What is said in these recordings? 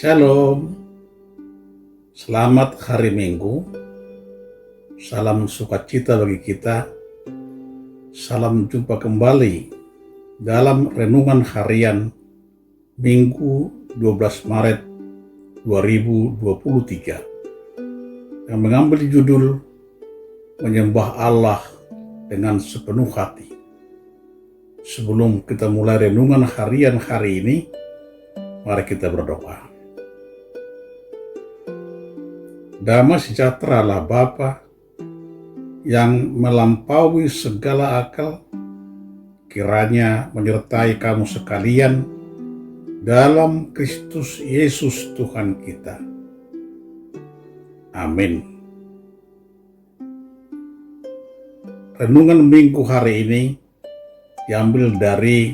Shalom, selamat hari Minggu, salam sukacita bagi kita, salam jumpa kembali dalam renungan harian Minggu 12 Maret 2023 yang mengambil judul Menyembah Allah dengan sepenuh hati. Sebelum kita mulai renungan harian hari ini, mari kita berdoa. Damai sejahteralah Bapa yang melampaui segala akal, kiranya menyertai kamu sekalian dalam Kristus Yesus Tuhan kita. Amin. Renungan minggu hari ini diambil dari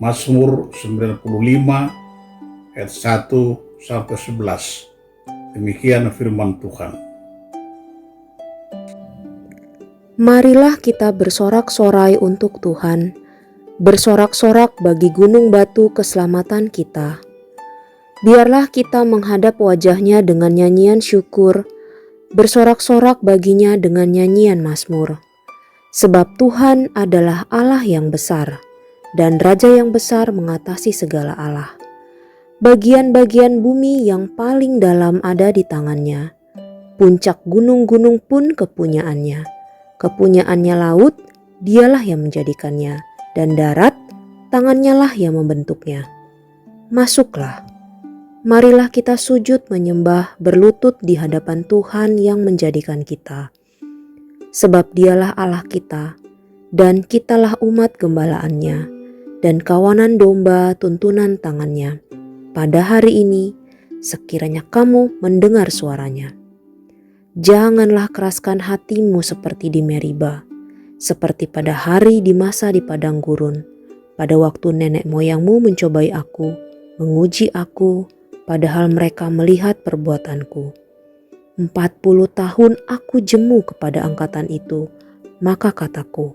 Mazmur 95 ayat 1 sampai 11. Demikian firman Tuhan. Marilah kita bersorak-sorai untuk Tuhan, bersorak-sorak bagi gunung batu keselamatan kita. Biarlah kita menghadap wajahnya dengan nyanyian syukur, bersorak-sorak baginya dengan nyanyian mazmur. Sebab Tuhan adalah Allah yang besar, dan Raja yang besar mengatasi segala Allah. Bagian-bagian bumi yang paling dalam ada di tangannya. Puncak gunung-gunung pun kepunyaannya. Kepunyaannya laut, dialah yang menjadikannya. Dan darat, tangannya lah yang membentuknya. Masuklah, marilah kita sujud menyembah berlutut di hadapan Tuhan yang menjadikan kita. Sebab dialah Allah kita, dan kitalah umat gembalaannya, dan kawanan domba tuntunan tangannya. Pada hari ini, sekiranya kamu mendengar suaranya. Janganlah keraskan hatimu seperti di Meriba, seperti pada hari di masa di padang gurun, pada waktu nenek moyangmu mencobai aku, menguji aku, padahal mereka melihat perbuatanku. 40 tahun aku jemu kepada angkatan itu, maka kataku,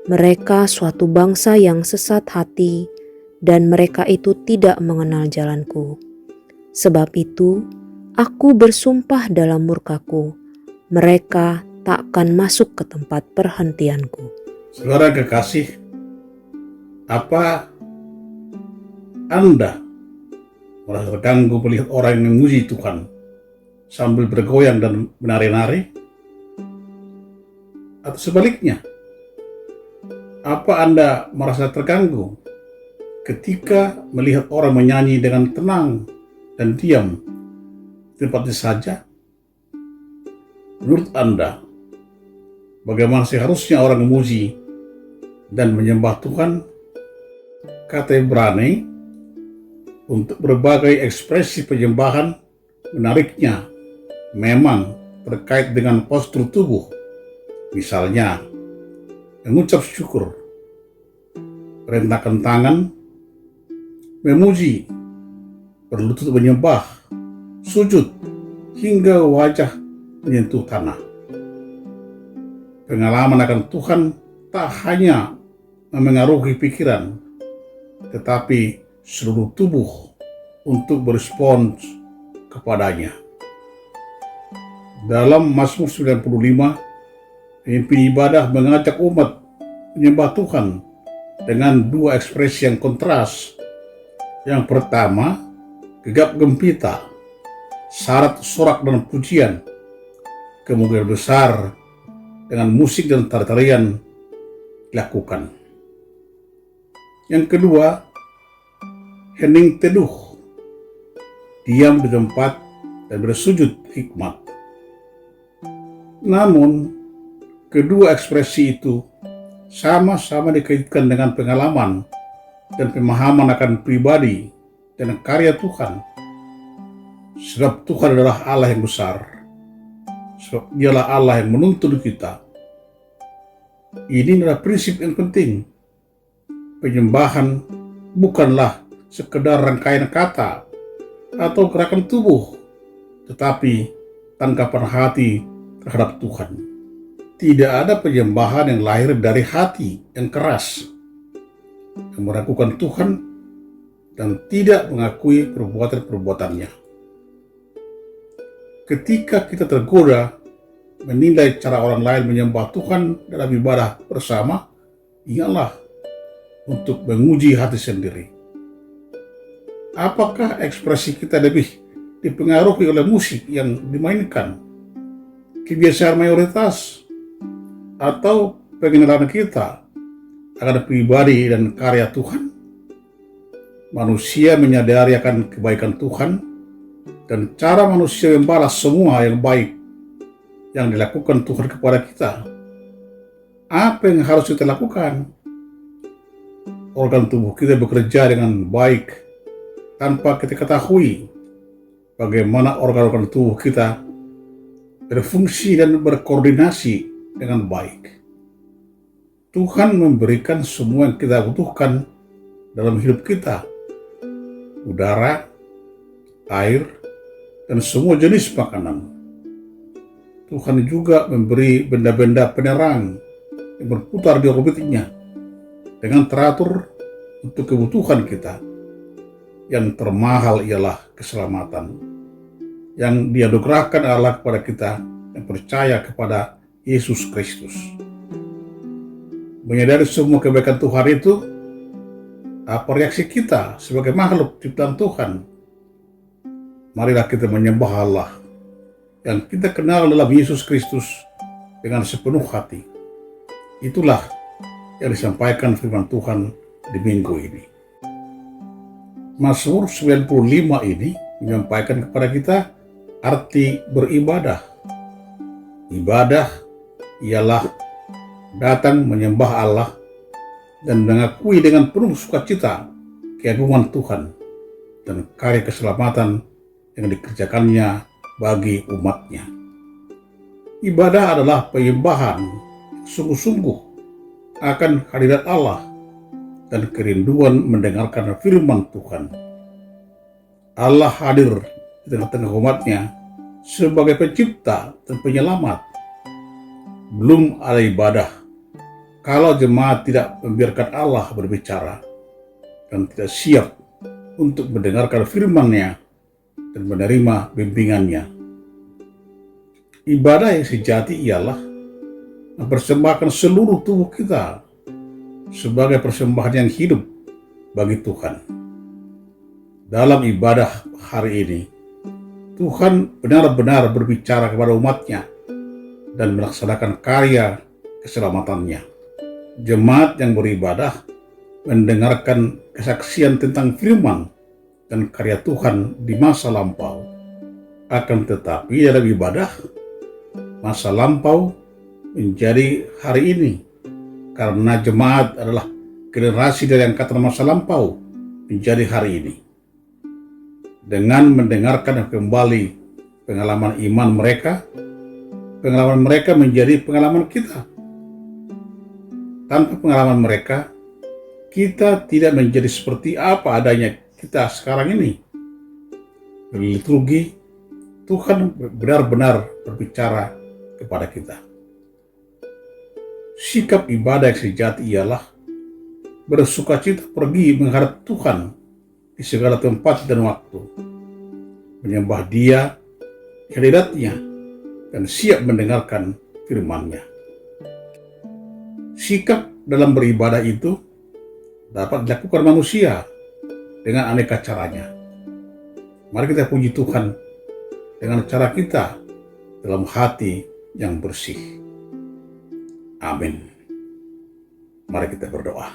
mereka suatu bangsa yang sesat hati, dan mereka itu tidak mengenal jalanku. Sebab itu, aku bersumpah dalam murkaku, mereka takkan masuk ke tempat perhentianku. Saudara kekasih, apa Anda merasa terganggu melihat orang yang memuji Tuhan sambil bergoyang dan menari-nari? Atau sebaliknya, apa Anda merasa terganggu ketika melihat orang menyanyi dengan tenang dan diam di tempatnya saja? Menurut Anda, bagaimana seharusnya orang memuji dan menyembah Tuhan? Kata Ibrani, untuk berbagai ekspresi penyembahan menariknya memang terkait dengan postur tubuh. Misalnya, mengucap syukur, merentangkan tangan, memuji, berlutut menyembah, sujud, hingga wajah menyentuh tanah. Pengalaman akan Tuhan tak hanya memengaruhi pikiran, tetapi seluruh tubuh untuk berespons kepadanya. Dalam Mazmur 95, pemimpin ibadah mengajak umat menyembah Tuhan dengan dua ekspresi yang kontras. Yang pertama, gegap gempita, syarat sorak dan pujian, kemungkinan besar dengan musik dan tarian dilakukan. Yang kedua, hening teduh, diam di tempat dan bersujud hikmat. Namun, kedua ekspresi itu sama-sama dikaitkan dengan pengalaman dan pemahaman akan pribadi dan karya Tuhan. Sebab Tuhan adalah Allah yang besar. Sebab dialah Allah yang menuntun kita. Ini adalah prinsip yang penting. Penyembahan bukanlah sekedar rangkaian kata atau gerakan tubuh, tetapi tanggapan hati terhadap Tuhan. Tidak ada penyembahan yang lahir dari hati yang keras, yang meragukan Tuhan dan tidak mengakui perbuatan-perbuatannya. Ketika kita tergoda menilai cara orang lain menyembah Tuhan dalam ibadah bersama, ingatlah untuk menguji hati sendiri. Apakah ekspresi kita lebih dipengaruhi oleh musik yang dimainkan, kebiasaan mayoritas, atau pengenalan kita akan pribadi dan karya Tuhan? Manusia menyadari akan kebaikan Tuhan dan cara manusia membalas semua yang baik yang dilakukan Tuhan kepada kita. Apa yang harus kita lakukan? Organ tubuh kita bekerja dengan baik tanpa kita ketahui bagaimana organ-organ tubuh kita berfungsi dan berkoordinasi dengan baik. Tuhan memberikan semua yang kita butuhkan dalam hidup kita: udara, air, dan semua jenis makanan. Tuhan juga memberi benda-benda penerang yang berputar di orbitnya dengan teratur untuk kebutuhan kita. Yang termahal ialah keselamatan yang dianugerahkan Allah kepada kita yang percaya kepada Yesus Kristus. Menyadari semua kebaikan Tuhan itu, apa reaksi kita sebagai makhluk ciptaan Tuhan? Marilah kita menyembah Allah yang kita kenal dalam Yesus Kristus dengan sepenuh hati. Itulah yang disampaikan firman Tuhan di minggu ini. Mazmur 95 ini menyampaikan kepada kita arti beribadah. Ibadah ialah datang menyembah Allah dan mengakui dengan penuh sukacita keagungan Tuhan dan karya keselamatan yang dikerjakannya bagi umatnya. Ibadah adalah penyembahan sungguh-sungguh akan hadirat Allah dan kerinduan mendengarkan firman Tuhan. Allah hadir di tengah-tengah umatnya sebagai pencipta dan penyelamat. Belum ada ibadah kalau jemaat tidak membiarkan Allah berbicara dan tidak siap untuk mendengarkan firman-Nya dan menerima bimbingannya. Ibadah yang sejati ialah mempersembahkan seluruh tubuh kita sebagai persembahan yang hidup bagi Tuhan. Dalam ibadah hari ini, Tuhan benar-benar berbicara kepada umatnya dan melaksanakan karya keselamatannya. Jemaat yang beribadah mendengarkan kesaksian tentang firman dan karya Tuhan di masa lampau. Akan tetapi dalam ibadah, masa lampau menjadi hari ini karena jemaat adalah generasi dari angkatan masa lampau menjadi hari ini. Dengan mendengarkan kembali pengalaman iman mereka, pengalaman mereka menjadi pengalaman kita. Tanpa pengalaman mereka, kita tidak menjadi seperti apa adanya kita sekarang ini. Berliturgi, Tuhan benar-benar berbicara kepada kita. Sikap ibadah yang sejati ialah bersukacita pergi menghadap Tuhan di segala tempat dan waktu, menyembah Dia, hadirat-Nya, dan siap mendengarkan firman-Nya. Sikap dalam beribadah itu dapat dilakukan manusia dengan aneka caranya. Mari kita puji Tuhan dengan cara kita dalam hati yang bersih. Amin. Mari kita berdoa.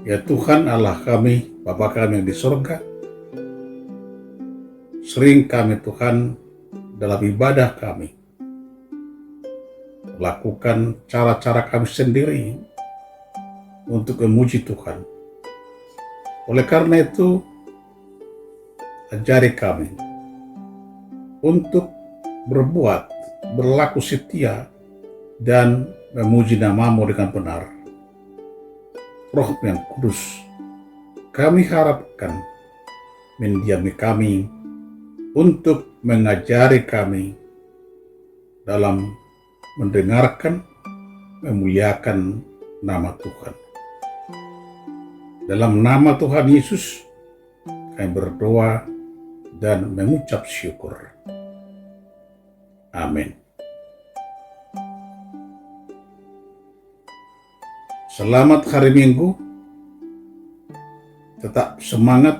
Ya Tuhan Allah kami, Bapa kami yang di sorga, sering kami Tuhan dalam ibadah kami lakukan cara-cara kami sendiri untuk memuji Tuhan. Oleh karena itu, ajari kami untuk berbuat, berlaku setia, dan memuji nama-Mu dengan benar. Roh yang kudus, kami harapkan mendiami kami untuk mengajari kami dalam mendengarkan, memuliakan nama Tuhan. Dalam nama Tuhan Yesus, kami berdoa dan mengucap syukur. Amin. Selamat hari Minggu. Tetap semangat.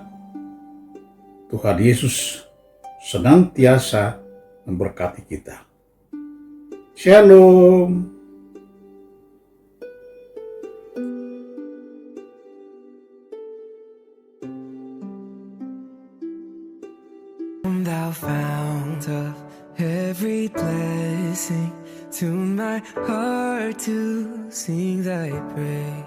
Tuhan Yesus senantiasa memberkati kita. Shalom. Thou fount of every blessing, tune my heart to sing thy praise.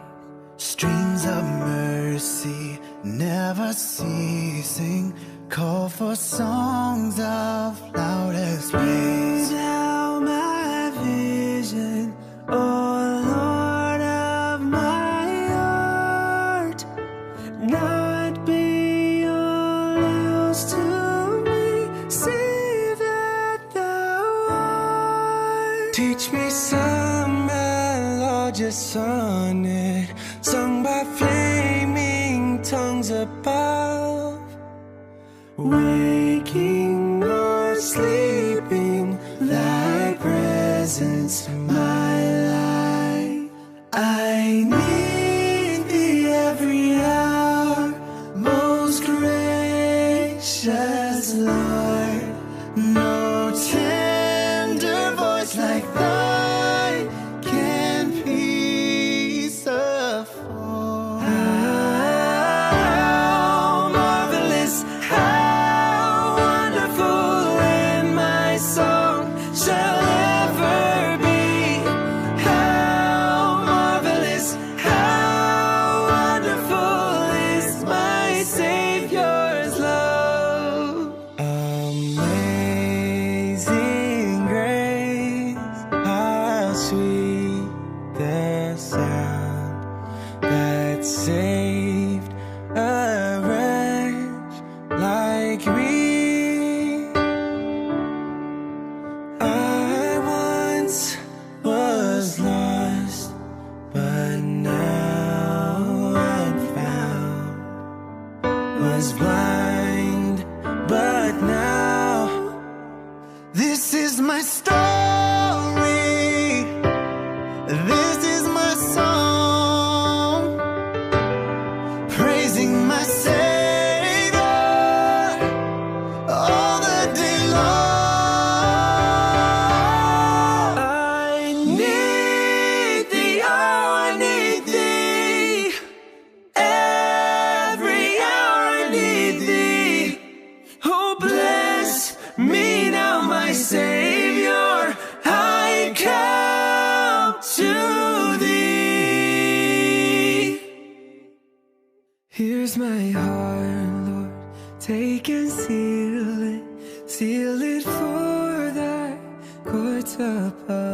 Streams of mercy never ceasing, call for songs of loudest praise. Thou my vision, O Lord of my heart, not be all else to me, save that thou art. Teach me some melodious sonnet, sung by flaming tongues above, waking or sleeping, thy presence my life. I need thee every hour, most gracious Lord. No tender voice like thine can peace afford. How marvelous, how wonderful, and my song shall ever be. How marvelous, how wonderful is my Savior's love. Amazing grace, how sweet the sound that saved a wretch like me. I once was lost, but now I'm found, was blind, but now this is my story, this is my song, praising my Savior all the day long. I need thee, oh, I need thee, every hour I need thee. Oh, bless me now, my Savior, I come to thee. Here's my heart, Lord, take and seal it for thy courts above.